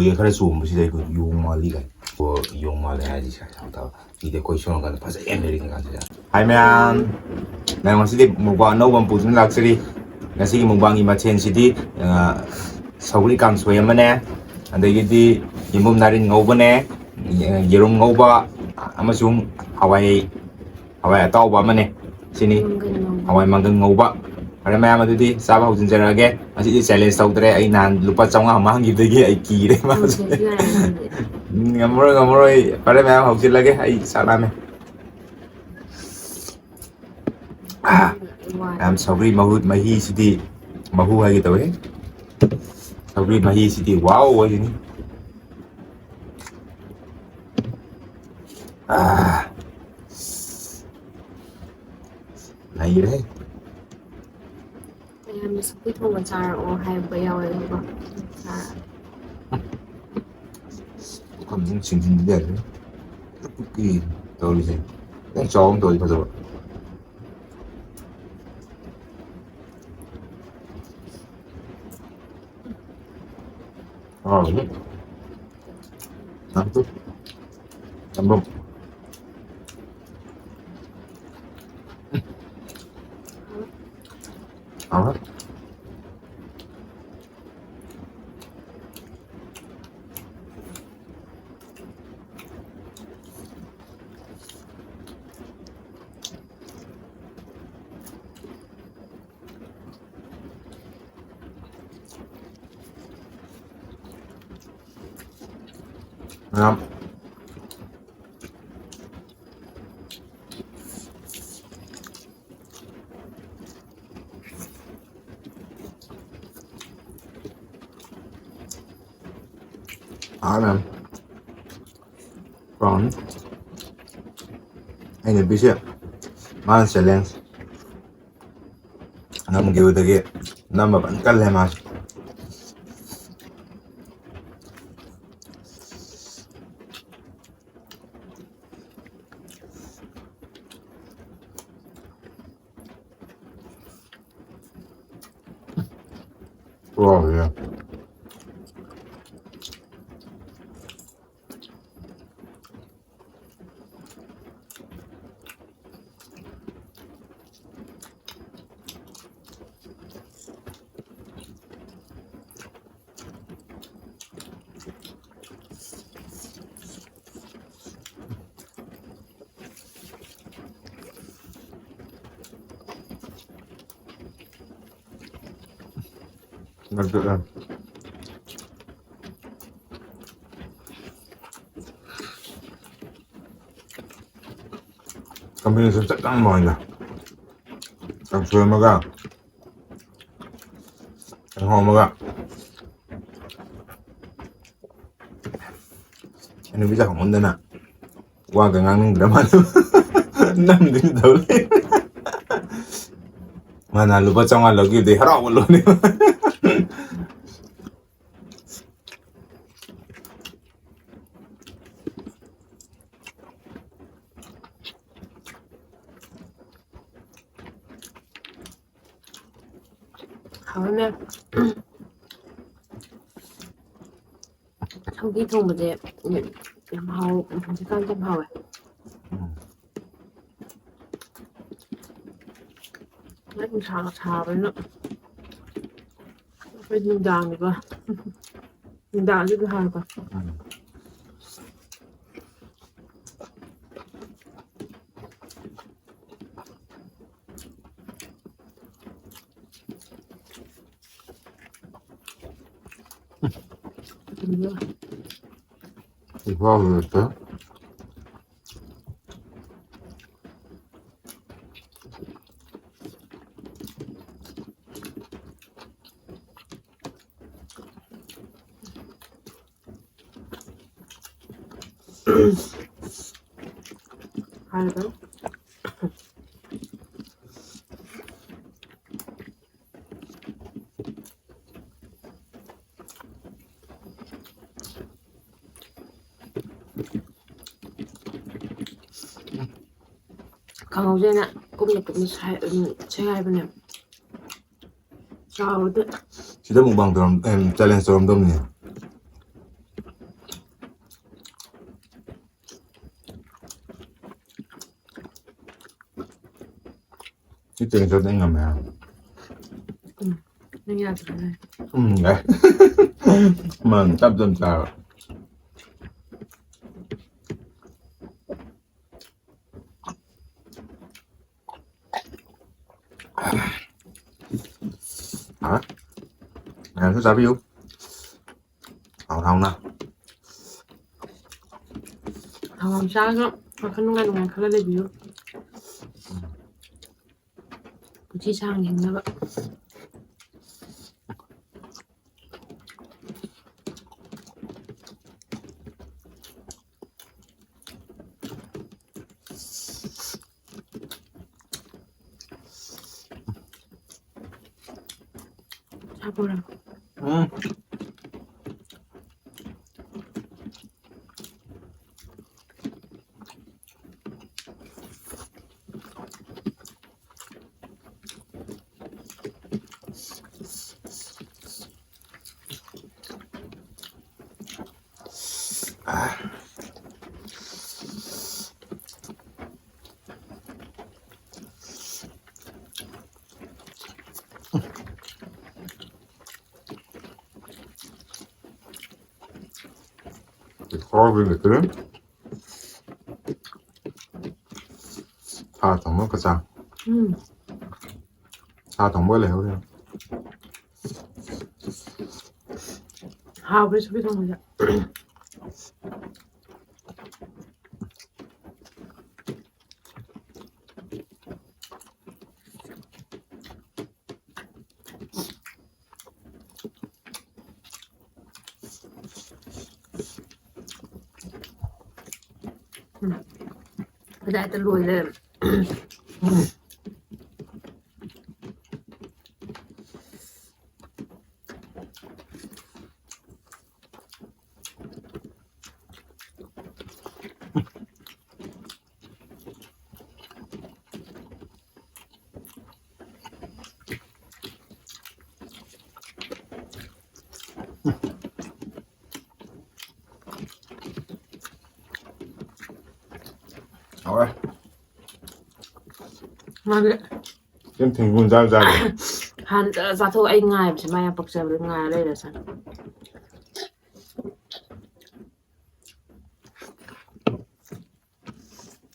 이게 खर좋은 것이다. 이거 용말리가 용말에 해야지 잘 잡다. 이제 거의 시원한 거 벌써 애매리는 거지. 하이면 나 masih mukbang no bang putin luxury ngasi mukbang imachen city sauri kang soya mane andagidi imum narin ngobane yerum ngoba amasung hawai atauba mane sini hawai manggang ngoba Para mayam adudi saba hujin jarage asi challenge tawdre ai nan lupa chawnga manggidagi ai kire ma ngamoro para mayam hujin lage ai salame am sauri mahut mahi sidi mahu hai tawe sauri mahi sidi wow wajini này đấy em sẽ biết thông qua cha or hay bây giờ rồi không còn những chuyện gì đấy cái tôi thì cái chó tôi bây giờ nắm chút nắm bông hết ngon nè còn anh này biết chưa mà challenge nằm kêu tới kia nằm mà vẫn cắt lên mà wow yeah được rồi combination chắc chắn mồi nhỉ cà phê mà gà cà hồ mà gà anh bisa không ổn nè qua cái ngang đám ăn năm đến đầu lên mà là lúc trong ăn lagi để hao luôn đi 하면 저기 좀 뭐지 양하오 잠깐 좀 하오 lấy xào với nó phải nhìn đàng được nhìn đàng chứ hai cơ 이거 왜 돼? 알고 강호재는 꿈이 제가 해보면 저도 진짜 먹방 그럼 challenge 그럼 없네 이쪽에 저 땡가면 Nên là cái này. đấy mà tập dần chào hả ăn thứ sao biết không không nào Không sao đó. Mà không nghe được khá là review. Chỉ sang nhìn nữa. Sao cô nào? khó với người lớn à tổng cái sao sao tổng mới lẻo đi Hào với số biết không rồi. Bây giờ ta lùi lên. rồi Mà cái em thành nguồn ra ra hắn ra thôi anh ngài chỉ may bọc giờ bên ngài đây là sao?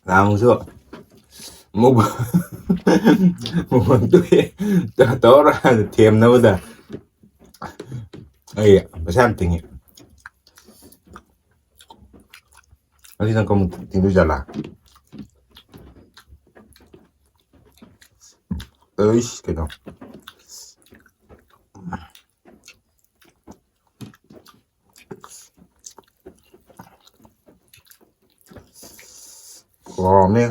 làm chưa một một con tuổi to ra thèm đâu giờ ấy mà xem tình hình nó đang có một tình đôi giờ là ơi cái đó còn nè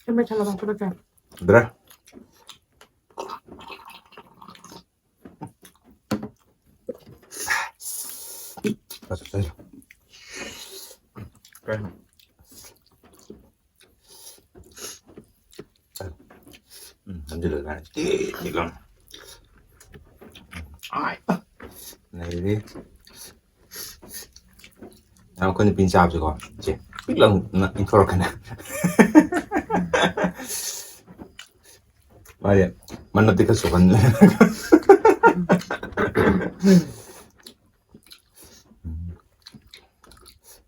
Em mới cho là bằng cái đó. Dra. Pasok tayo. Okay. Nandiyan lang. Hindi lang. Ay. Này nào con pin sao rồi con chị biết lần intro cái này vậy mà nó tích số phần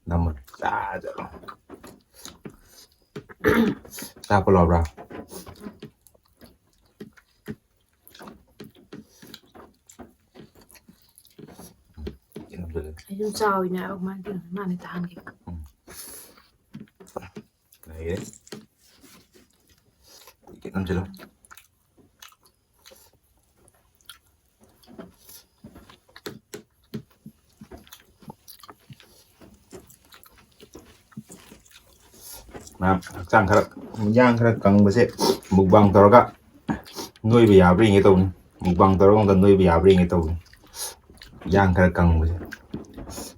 nằm một đã rồi sao có lò ra Ayun sao ina og man din man tahan kay. Này đấy cái năm chưa nah sang khara yang khara kang base mukbang toroga nuôi bị áo ring cái tàu mukbang toroga còn nuôi bị áo ring cái tàu yang khara kang base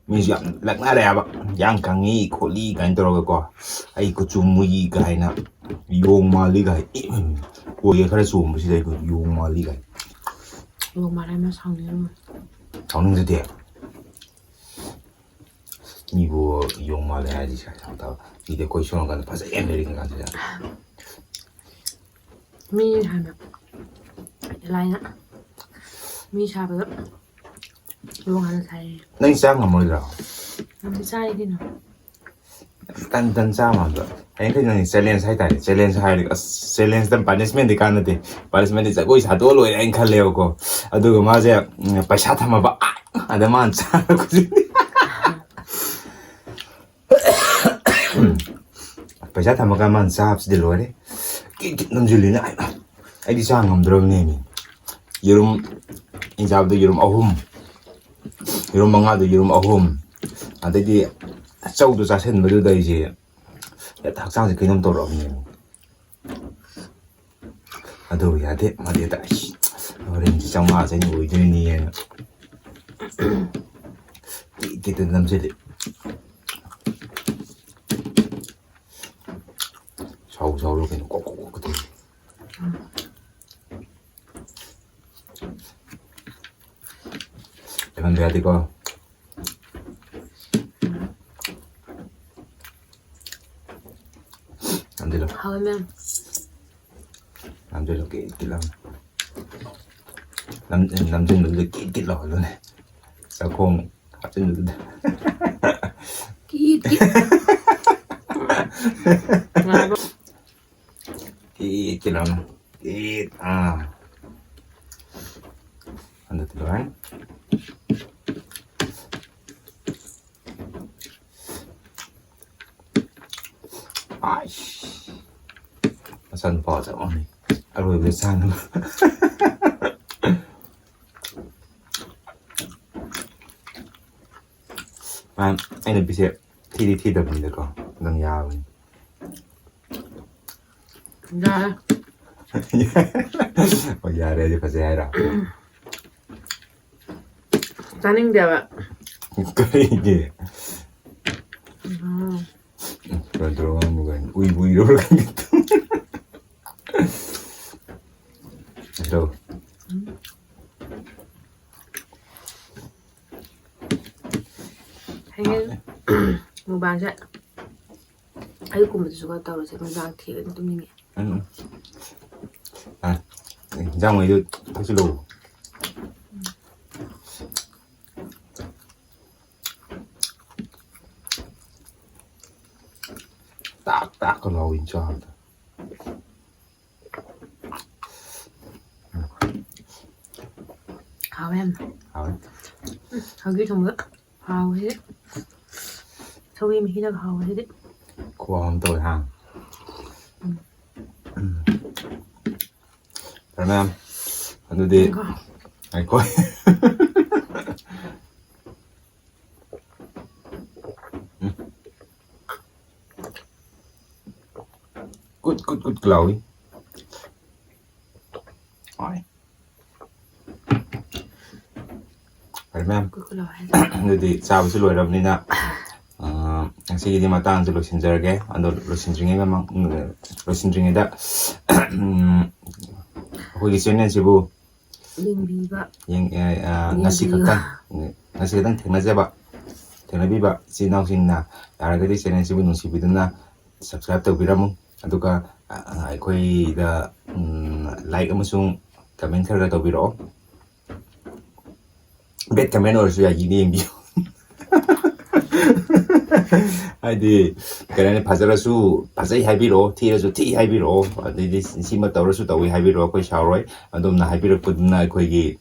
mình dặm lắc nát đẹp ạ yang kang nghi khổ ly cái toroga qua ai có chung mui cái na yong ma ly cái ôi khara zoom base đây có yong ma ly cái 용 말하면 상해요. 정능주대 미부 용말 해야지 잘하다 이제 거의 시원한 간데 벌써 애매리긴 간잖아 미 하면 라이나 미 샤브 용 하는 사이. 넌 짱은 뭐더라 미 사이기는 딴 짱한다 아니 그냥 챌린지 하이다 챌린지 하이리가 챌린지는 파니스먼트 간데 파니스먼트 자고 이사도 로이라 인칼레오고 아두고 맞아 빠샤 타마바 아데만 짱고 Paysa thamaga man sahabs de lore kit nam julina ai di sang ngam drom ne mi yorum injab de yorum manga de yorum ahum adagi chau du sa sen bu da ji ya tak sang ji kinam to ro mi ado ya de ma de da ore ji chang ma sa ni wi de ni ya kit nam jili 저로 그냥 꼭꼭 그대. 내가 내야 되고. 안 되려. 하면 남자들 끼끼라. 남자들 끼끼라 그러네. 사콩 같은 놈들. 끼끼. Kilang ano to right ai sân phò sao này rồi về sang nữa mà anh là bị sẽ thi đập mình được không đang già rồi 야, già đây thì phải già rồi 짜ning 대화. cái gì rồi 들어가는 거가 우이 우이로 가겠다 rồi 하긴 뭐 방자. 아이고 뭐 수가 따로 제가 장 티가 좀 미미. ra ngoài được thắc chứ đồ tác còn lâu in cho hào em hảo 하기 좀 hào hết. sau khi mình hít hào hết đấy. khoa hôm tôi hàng 그러면 어디 아이고 굿 글라우디 어이 그러면 어디 사부스 로이럽니다 시기디 마땅한 로신저게 안도 로신중에가 막 로신중에다 거기 전에 지부 링비가 ngasi khatan thengna biba sinausinna yaragadi channel sibu nungsibiduna subscribe tawbiramu aduga aikoi da like amasung comment khara tawbiro bet comment orsu ya yini yengbiyo 하이디 그러니 바자라수 바자이 하이비로 티라수 티 하이비로 아디 심마 떠러수 떠위 하이비로 거의 샤워로이 아돔나 하이비로 뿌드나 거기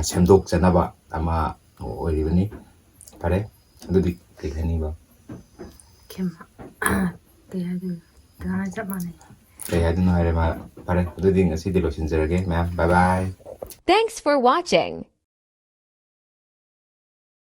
샘독잖아봐 아마 어리버니 그래 너도 그러니 봐 캠 대야들 대하자만해 그래야 되는 하래 말 그래 너도 ngasi di lo sincerage ma'am bye bye Thanks for watching.